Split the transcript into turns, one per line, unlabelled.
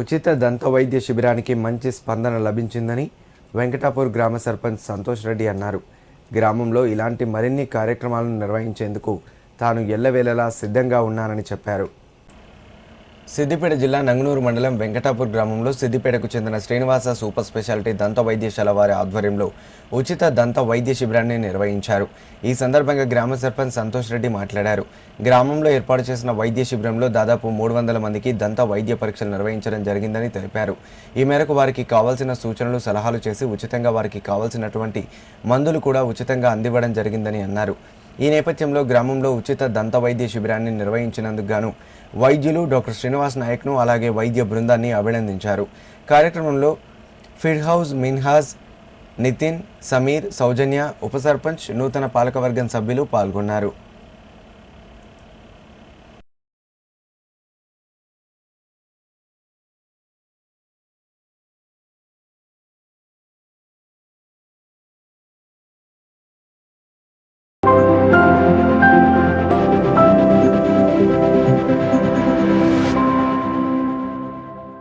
ఉచిత దంత వైద్య శిబిరానికి మంచి స్పందన లభించిందని వెంకటాపూర్ గ్రామ సర్పంచ్ సంతోష్ రెడ్డి అన్నారు. గ్రామంలో ఇలాంటి మరిన్ని కార్యక్రమాలను నిర్వహించేందుకు తాను ఎల్లవేళలా సిద్ధంగా ఉన్నానని చెప్పారు. సిద్దిపేట జిల్లా నంగనూరు మండలం వెంకటాపూర్ గ్రామంలో సిద్దిపేటకు చెందిన శ్రీనివాస సూపర్ స్పెషాలిటీ దంత వైద్యశాల వారి ఆధ్వర్యంలో ఉచిత దంత వైద్య శిబిరాన్ని నిర్వహించారు. ఈ సందర్భంగా గ్రామ సర్పంచ్ సంతోష్ రెడ్డి మాట్లాడారు. గ్రామంలో ఏర్పాటు చేసిన వైద్య శిబిరంలో దాదాపు 300 మందికి దంత వైద్య పరీక్షలు నిర్వహించడం జరిగిందని తెలిపారు. ఈ మేరకు వారికి కావాల్సిన సూచనలు సలహాలు చేసి ఉచితంగా వారికి కావాల్సినటువంటి మందులు కూడా ఉచితంగా అందివ్వడం జరిగిందని అన్నారు. ఈ నేపథ్యంలో గ్రామంలో ఉచిత దంత వైద్య శిబిరాన్ని నిర్వహించినందుకు గాను వైద్యులు డాక్టర్ శ్రీనివాస్ నాయక్ను అలాగే వైద్య బృందాన్ని అభినందించారు. కార్యక్రమంలో ఫిర్హౌజ్, మిన్హాజ్, నితిన్, సమీర్, సౌజన్య, ఉప సర్పంచ్, నూతన పాలకవర్గం సభ్యులు పాల్గొన్నారు.